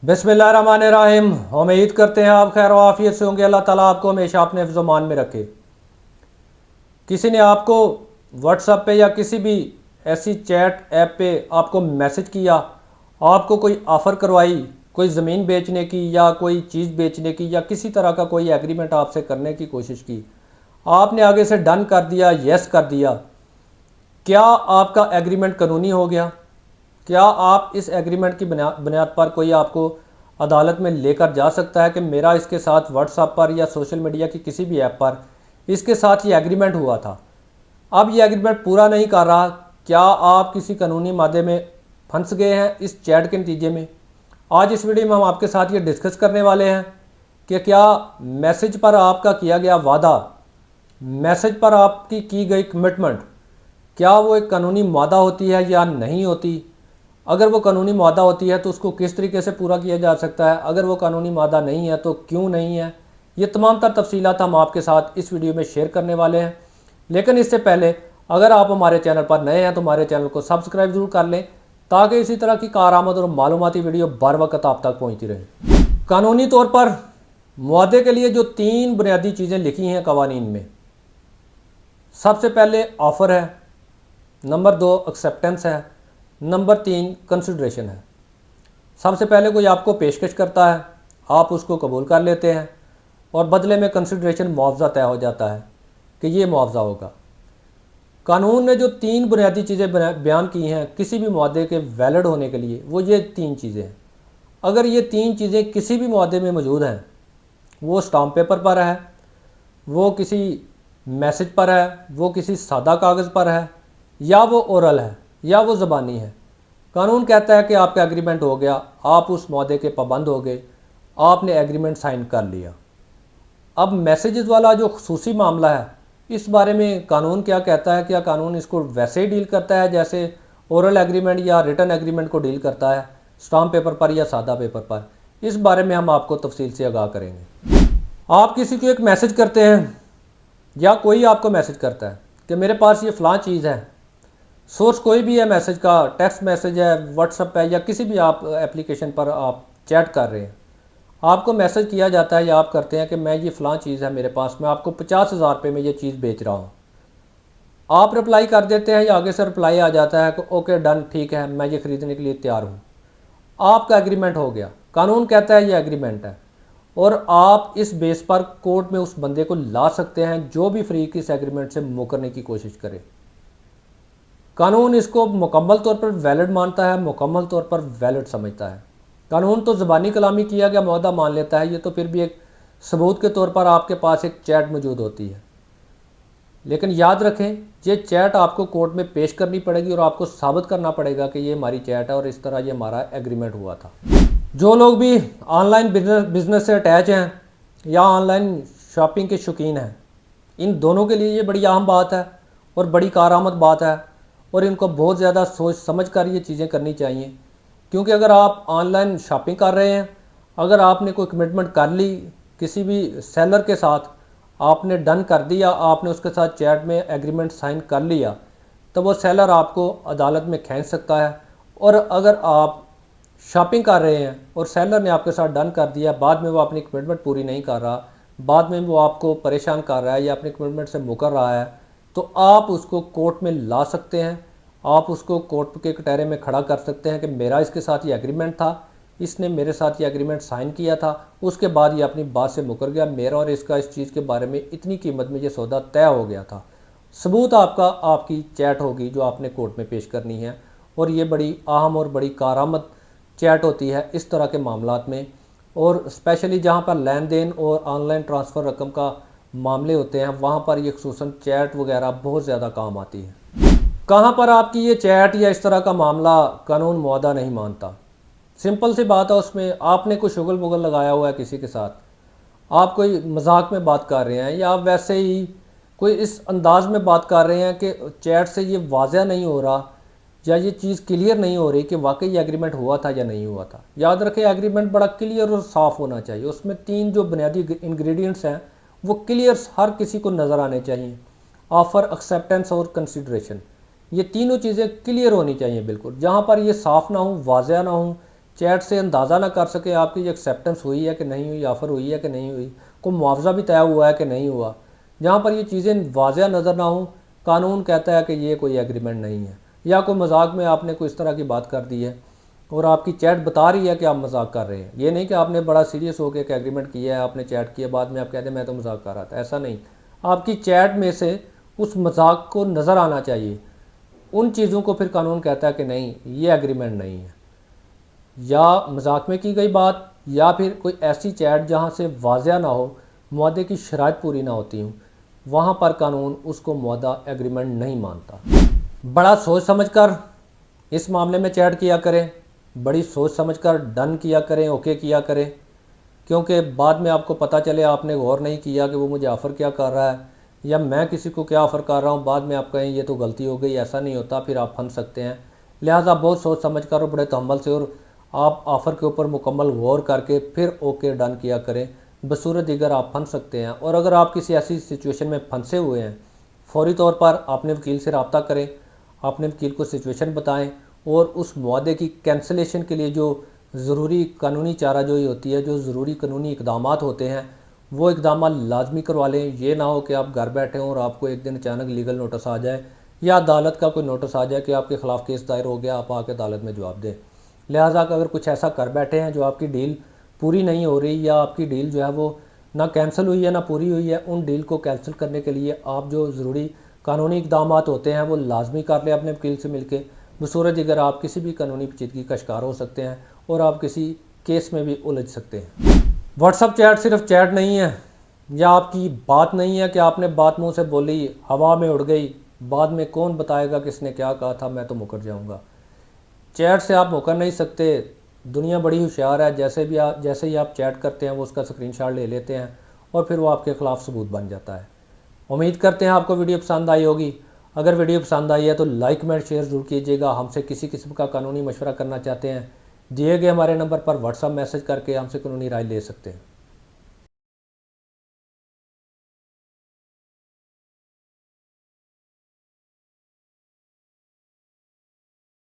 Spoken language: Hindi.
बिस्मिल्लाहिर्रहमानिर्रहीम। उम्मीद करते हैं आप खैर आफियत से होंगे। अल्लाह ताला आपको हमेशा अपने हिफ्ज़-ओ-मान में रखे। किसी ने आपको व्हाट्सएप पे या किसी भी ऐसी चैट ऐप पे आपको मैसेज किया, आपको कोई ऑफ़र करवाई, कोई ज़मीन बेचने की या कोई चीज़ बेचने की या किसी तरह का कोई एग्रीमेंट आपसे करने की कोशिश की, आपने आगे से डन कर दिया, येस कर दिया, क्या आपका एग्रीमेंट कानूनी हो गया? क्या आप इस एग्रीमेंट की बुनियाद पर कोई आपको अदालत में लेकर जा सकता है कि मेरा इसके साथ व्हाट्सएप पर या सोशल मीडिया की किसी भी ऐप पर इसके साथ ये एग्रीमेंट हुआ था, अब ये एग्रीमेंट पूरा नहीं कर रहा, क्या आप किसी कानूनी मादे में फंस गए हैं इस चैट के नतीजे में? आज इस वीडियो में हम आपके साथ ये डिस्कस करने वाले हैं कि क्या मैसेज पर आपका किया गया वादा, मैसेज पर आपकी की गई कमिटमेंट, क्या वो एक कानूनी मादा होती है या नहीं होती? अगर वो कानूनी मादा होती है तो उसको किस तरीके से पूरा किया जा सकता है, अगर वो कानूनी मादा नहीं है तो क्यों नहीं है? ये तमाम तर तफसीलात हम आपके साथ इस वीडियो में शेयर करने वाले हैं। लेकिन इससे पहले अगर आप हमारे चैनल पर नए हैं तो हमारे चैनल को सब्सक्राइब जरूर कर लें ताकि इसी तरह की कारआमद और मालूमाती वीडियो बर वक्त आप तक पहुँचती रहे। कानूनी तौर पर मुआदे के लिए जो 3 बुनियादी चीज़ें लिखी हैं कवानीन में, सबसे पहले ऑफ़र है, नंबर 2 एक्सेप्टेंस है, नंबर 3 कंसिडरेशन है। सबसे पहले कोई आपको पेशकश करता है, आप उसको कबूल कर लेते हैं और बदले में कंसिडरेशन मुआवजा तय हो जाता है कि ये मुआवजा होगा। कानून ने जो 3 बुनियादी चीज़ें बयान की हैं किसी भी मुआदे के वैलिड होने के लिए, वो ये 3 चीज़ें हैं। अगर ये 3 चीज़ें किसी भी मुआदे में मौजूद हैं, वो स्टाम्प पेपर पर है, वो किसी मैसेज पर है, वो किसी सादा कागज़ पर है, या वो ओरल है या वो ज़बानी है, कानून कहता है कि आपका एग्रीमेंट हो गया, आप उस मुआदे के पाबंद हो गए, आपने एग्रीमेंट साइन कर लिया। अब मैसेजेस वाला जो खुसूसी मामला है, इस बारे में कानून क्या कहता है? क्या कानून इसको वैसे ही डील करता है जैसे ओरल एग्रीमेंट या रिटन एग्रीमेंट को डील करता है, स्टाम्प पेपर पर या सादा पेपर पर? इस बारे में हम आपको तफसील से आगाह करेंगे। आप किसी को एक मैसेज करते हैं या कोई आपको मैसेज करता है कि मेरे पास ये फ़लाँ चीज़ है, सोर्स कोई भी है मैसेज का, टेक्स्ट मैसेज है, व्हाट्सएप है या किसी भी आप एप्लीकेशन पर आप चैट कर रहे हैं, आपको मैसेज किया जाता है या आप करते हैं कि मैं ये फ़लाँ चीज़ है मेरे पास, मैं आपको 50,000 रुपये में ये चीज़ बेच रहा हूँ। आप रिप्लाई कर देते हैं या आगे से रिप्लाई आ जाता है कि ओके डन, ठीक है, मैं ये ख़रीदने के लिए तैयार हूँ। आपका एग्रीमेंट हो गया, कानून कहता है ये एग्रीमेंट है और आप इस बेस पर कोर्ट में उस बंदे को ला सकते हैं जो भी फरीक इस एग्रीमेंट से मुकरने की कोशिश करे। कानून इसको मुकम्मल तौर पर वैलिड मानता है, मुकम्मल तौर पर वैलिड समझता है। कानून तो ज़बानी कलामी किया गया मुआहदा मान लेता है, ये तो फिर भी एक सबूत के तौर पर आपके पास एक चैट मौजूद होती है। लेकिन याद रखें, ये चैट आपको कोर्ट में पेश करनी पड़ेगी और आपको साबित करना पड़ेगा कि ये हमारी चैट है और इस तरह ये हमारा एग्रीमेंट हुआ था। जो लोग भी ऑनलाइन बिजनेस से अटैच हैं या ऑनलाइन शॉपिंग के शौकीन हैं, इन दोनों के लिए ये बड़ी अहम बात है और बड़ी कारआमद बात है और इनको बहुत ज़्यादा सोच समझ कर ये चीज़ें करनी चाहिए। क्योंकि अगर आप ऑनलाइन शॉपिंग कर रहे हैं, अगर आपने कोई कमिटमेंट कर ली किसी भी सेलर के साथ, आपने डन कर दिया, आपने उसके साथ चैट में एग्रीमेंट साइन कर लिया, तो वो सेलर आपको अदालत में खींच सकता है। और अगर आप शॉपिंग कर रहे हैं और सेलर ने आपके साथ डन कर दिया, बाद में वो अपनी कमिटमेंट पूरी नहीं कर रहा, बाद में वो आपको परेशान कर रहा है या अपनी कमिटमेंट से मुकर रहा है, तो आप उसको कोर्ट में ला सकते हैं। आप उसको कोर्ट के कटहरे में खड़ा कर सकते हैं कि मेरा इसके साथ ये एग्रीमेंट था, इसने मेरे साथ ये एग्रीमेंट साइन किया था, उसके बाद ये अपनी बात से मुकर गया, मेरा और इसका इस चीज़ के बारे में इतनी कीमत में ये सौदा तय हो गया था। सबूत आपका आपकी चैट होगी जो आपने कोर्ट में पेश करनी है और ये बड़ी अहम और बड़ी कारआमद चैट होती है इस तरह के मामलात में, और स्पेशली जहाँ पर लेन देन और ऑनलाइन ट्रांसफ़र रकम का मामले होते हैं, वहाँ पर ये खुसूसन चैट वगैरह बहुत ज़्यादा काम आती है। कहाँ पर आपकी ये चैट या इस तरह का मामला कानून मुआदा नहीं मानता? सिंपल सी बात है, उसमें आपने कोई शुगल बुगल लगाया हुआ है किसी के साथ, आप कोई मजाक में बात कर रहे हैं या आप वैसे ही कोई इस अंदाज में बात कर रहे हैं कि चैट से ये वाज़ह नहीं हो रहा या ये चीज़ क्लियर नहीं हो रही कि वाकई ये एग्रीमेंट हुआ था या नहीं हुआ था। याद रखें, एग्रीमेंट बड़ा क्लियर और साफ़ होना चाहिए, उसमें 3 जो बुनियादी इंग्रेडिएंट्स हैं वो क्लियर हर किसी को नज़र आने चाहिए। ऑफ़र, एक्सेप्टेंस और कंसिडरेशन, ये तीनों चीज़ें क्लियर होनी चाहिए बिल्कुल। जहाँ पर ये साफ़ ना हो, वाज़ह ना हो चैट से अंदाज़ा ना कर सके आपकी एक्सेप्टेंस हुई है कि नहीं हुई, ऑफ़र हुई है कि नहीं हुई, कोई मुआवजा भी तय हुआ है कि नहीं हुआ, जहाँ पर ये चीज़ें वाज़ह नज़र ना हो, कानून कहता है कि ये कोई एग्रीमेंट नहीं है। या कोई मजाक में आपने कोई इस तरह की बात कर दी है और आपकी चैट बता रही है कि आप मजाक कर रहे हैं, ये नहीं कि आपने बड़ा सीरियस होकर एक एग्रीमेंट किया है, आपने चैट किया, बाद में आप कहते हैं मैं तो मजाक कर रहा था, ऐसा नहीं। आपकी चैट में से उस मजाक को नज़र आना चाहिए। उन चीज़ों को फिर कानून कहता है कि नहीं, ये एग्रीमेंट नहीं है। या मजाक में की गई बात, या फिर कोई ऐसी चैट जहाँ से वाज़ह ना हो, मुआदे की शराइत पूरी ना होती हूँ, वहाँ पर कानून उसको मुआदा एग्रीमेंट नहीं मानता। बड़ा सोच समझकर इस मामले में चैट किया करें, बड़ी सोच समझकर डन किया करें, ओके किया करें, क्योंकि बाद में आपको पता चले आपने गौर नहीं किया कि वो मुझे ऑफ़र क्या कर रहा है या मैं किसी को क्या ऑफ़र कर रहा हूँ, बाद में आप कहें ये तो गलती हो गई, ऐसा नहीं होता, फिर आप फंस सकते हैं। लिहाजा बहुत सोच समझ कर और बड़े तहम्मुल से और आप ऑफ़र के ऊपर मुकम्मल गौर करके फिर ओके डन किया करें, बसूरत दीगर आप फंस सकते हैं। और अगर आप किसी ऐसी सिचुएशन में फंसे हुए हैं, फौरी तौर पर अपने वकील से रब्ता करें, अपने वकील को सिचुएशन बताएं और उस मुआदे की कैंसलेशन के लिए जो ज़रूरी कानूनी चाराजोई होती है, जो ज़रूरी कानूनी इक़दामात होते हैं, वो इक़दामात लाजमी करवा लें। ये ना हो कि आप घर बैठे हों और आपको एक दिन अचानक लीगल नोटिस आ जाए या अदालत का कोई नोटिस आ जाए कि आपके ख़िलाफ़ केस दायर हो गया, आप आके अदालत में जवाब दें। लिहाजा अगर कुछ ऐसा कर बैठे हैं जो आपकी डील पूरी नहीं हो रही या आपकी डील जो है वो ना कैंसिल हुई है ना पूरी हुई है, उन डील को कैंसिल करने के लिए आप जो ज़रूरी कानूनी इक़दामात होते हैं वो लाजमी कर लें अपने वकील से मिलकर। बसूरत अगर आप किसी भी कानूनी पेचीदगी का शिकार हो सकते हैं और आप किसी केस में भी उलझ सकते हैं। व्हाट्सअप चैट सिर्फ चैट नहीं है, या आपकी बात नहीं है कि आपने बात मुंह से बोली, हवा में उड़ गई, बाद में कौन बताएगा किसने क्या कहा था, मैं तो मुकर जाऊंगा। चैट से आप मुकर नहीं सकते। दुनिया बड़ी होशियार है, जैसे ही आप चैट करते हैं वो उसका स्क्रीनशॉट ले लेते हैं और फिर वो आपके ख़िलाफ़ सबूत बन जाता है। उम्मीद करते हैं आपको वीडियो पसंद आई होगी। अगर वीडियो पसंद आई है तो लाइक कमेंट शेयर ज़रूर कीजिएगा। हमसे किसी किस्म का कानूनी मशवरा करना चाहते हैं, दिए गए हमारे नंबर पर व्हाट्सअप मैसेज करके हमसे कानूनी राय ले सकते हैं।